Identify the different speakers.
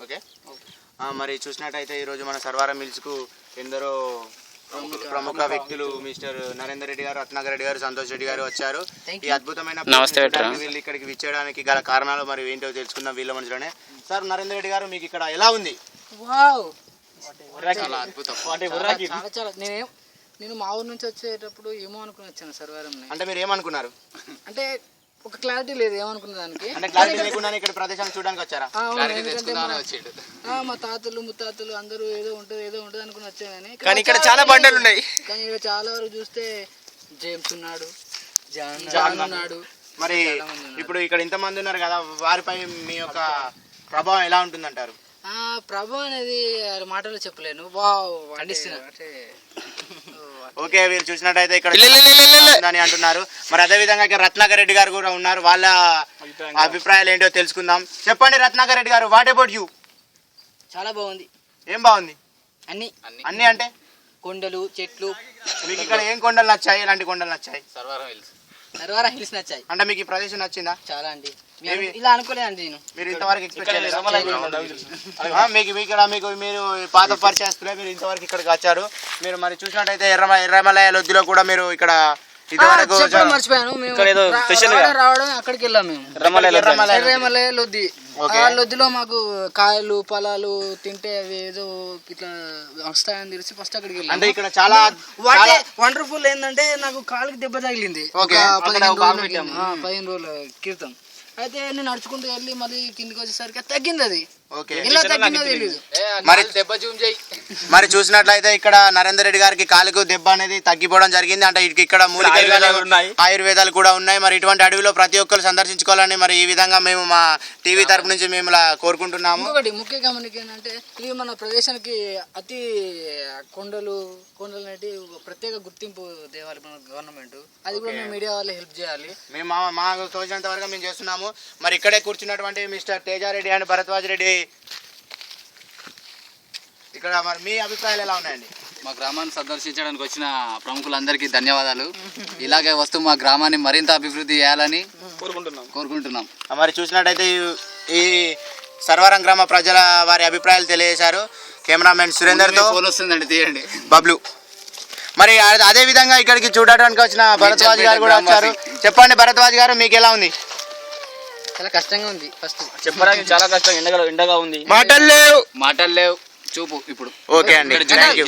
Speaker 1: Okay. మరి చూసినట్టయితే ఈరోజు మన సర్వారం మిల్స్కు ఎందరో ప్రముఖ వ్యక్తులు మిస్టర్ నరేందర్ రెడ్డి గారు, రత్నాకర్ రెడ్డి గారు, సంతోష్ రెడ్డి గారు వచ్చారు. ఈ అద్భుతమైన వీళ్ళు ఇక్కడికి విచ్చేయడానికి గల కారణాలు మరి ఏంటో తెలుసుకుందాం వీళ్ళ మధ్యలోనే. సార్ నరేందర్ రెడ్డి గారు, మీకు ఇక్కడ ఎలా ఉంది?
Speaker 2: చాలా అద్భుతం. నేను మా ఊరు నుంచి వచ్చేటప్పుడు ఏమో అనుకుని వచ్చాను సర్వారం.
Speaker 1: అంటే మీరు ఏమనుకున్నారు?
Speaker 2: అంటే ఒక క్లారిటీ లేదు ఏమనుకున్న దానికి.
Speaker 1: అంటే క్లారిటీ లేకుండా ఇక్కడ ప్రదేశాన్ని చూడడానికి వచ్చారా?
Speaker 2: మా తాతలు ముత్తాతలు అందరూ ఏదో ఉంటుంది అనుకుని వచ్చాను.
Speaker 1: కానీ ఇక్కడ చాలా బండలు ఉన్నాయి.
Speaker 2: కానీ ఇక్కడ చాలా వరకు చూస్తే జేమ్స్ ఉన్నాడు, జాన్ ఉన్నాడు.
Speaker 1: మరి ఇప్పుడు ఇక్కడ ఇంతమంది ఉన్నారు కదా, వారిపై మీ యొక్క ప్రభావం ఎలా ఉంటుందంటారు?
Speaker 2: ప్రభావం అనేది మాటలు చెప్పలేను.
Speaker 1: ఓకే, వీరు చూసినట్టయితే ఇక్కడ అని అంటున్నారు. మరి అదే విధంగా ఇక్కడ రత్నాకర్ రెడ్డి గారు కూడా ఉన్నారు. వాళ్ళ అభిప్రాయాలు ఏంటో తెలుసుకుందాం. చెప్పండి రత్నాకర్ రెడ్డి గారు, వాట్ అబౌట్ యూ?
Speaker 2: చాలా బాగుంది.
Speaker 1: ఏం బాగుంది? అన్ని అంటే
Speaker 2: కొండలు, చెట్లు.
Speaker 1: మీకు ఇక్కడ ఏం కొండలు నచ్చాయి? ఎలాంటి కొండలు నచ్చాయి?
Speaker 2: సర్వారం హిల్స్ నచ్చాయి.
Speaker 1: అంటే మీకు ఈ ప్రదేశం నచ్చిందా?
Speaker 2: చాలా అండి. ఇలా అనుకోలేదండి నేను.
Speaker 1: మీరు ఇంతవరకు ఎక్స్పెక్ట్ చేయలేదు. మీరు పాత పరిచయస్తులే, మీరు ఇంతవరకు ఇక్కడికి వచ్చారు. మీరు మరి చూసినట్టయితే ఎర్రమలయ లొద్దిలో కూడా మీరు ఇక్కడ
Speaker 2: మర్చిపోయాను. రావడం అక్కడికి వెళ్ళాం మేము. ఎర్రమలయ లొద్ది. ఆ లొద్దిలో మాకు కాయలు ఫలాలు తింటే అవి ఏదో ఇట్లా వస్తాయని తెలిసి ఫస్ట్ అక్కడికి వెళ్ళాం.
Speaker 1: అంటే ఇక్కడ చాలా
Speaker 2: వండర్ఫుల్ ఏంటంటే నాకు కాలుకి దెబ్బ తగిలింది 15 రోజుల క్రితం. అయితే నేను నడుచుకుంటూ వెళ్ళి మళ్ళీ కిందికి వచ్చేసరికి తగ్గింది. అది ఇలా తగ్గిందో తెలియదు.
Speaker 1: మరి చూసినట్లయితే ఇక్కడ నరేందర్ రెడ్డి గారికి కాలుకు దెబ్బ అనేది తగ్గిపోవడం జరిగింది. అంటే ఇక్కడ ఆయుర్వేదాలు కూడా ఉన్నాయి. మరి ఇటువంటి అడవిలో ప్రతి ఒక్కరు సందర్శించుకోవాలని మరి ఈ విధంగా మేము మా టీవీ తరపు నుంచి మేము కోరుకుంటున్నాము.
Speaker 2: ఇంకొకటి ముఖ్య గమనిక ఏంటంటే ఇవి మన ప్రదేశానికి అతి కొండలు అనేటి ప్రత్యేక గుర్తింపు దేవాలి మన గవర్నమెంట్. అది కూడా మేము మీడియా వాళ్ళు హెల్ప్ చేయాలి.
Speaker 1: మేము మా తోచినంత వరకు మేము చేస్తున్నాము. మరి ఇక్కడే కూర్చున్నటువంటి మిస్టర్ తేజారెడ్డి అండ్ భరద్వాజ్ రెడ్డి, ఇక్కడ మరి మీ అభిప్రాయాలు ఎలా ఉన్నాయండి?
Speaker 3: మా గ్రామాన్ని సందర్శించడానికి వచ్చిన ప్రముఖులందరికీ ధన్యవాదాలు. ఇలాగే వస్తూ మా గ్రామాన్ని మరింత అభివృద్ధి చేయాలని కోరుకుంటున్నాం.
Speaker 1: మరి చూసినట్టయితే ఈ సర్వారం గ్రామ ప్రజల వారి అభిప్రాయాలు తెలియజేశారు. కెమెరామెన్ సురేందర్తో
Speaker 3: ఫోన్ వస్తుందండి, తీయండి.
Speaker 1: బబ్లు. మరి అదే విధంగా ఇక్కడికి చూడడానికి వచ్చిన భరద్వాజ్ గారు కూడా వచ్చారు. చెప్పండి భరద్వాజ్ గారు, మీకు ఎలా ఉంది?
Speaker 2: చాలా కష్టంగా ఉంది. ఫస్ట్
Speaker 4: చెప్పడానికి చాలా కష్టం, ఎండగా ఉంది.
Speaker 3: మాటలు లేవు చూపు ఇప్పుడు.
Speaker 1: ఓకే అండి, థ్యాంక్ యూ.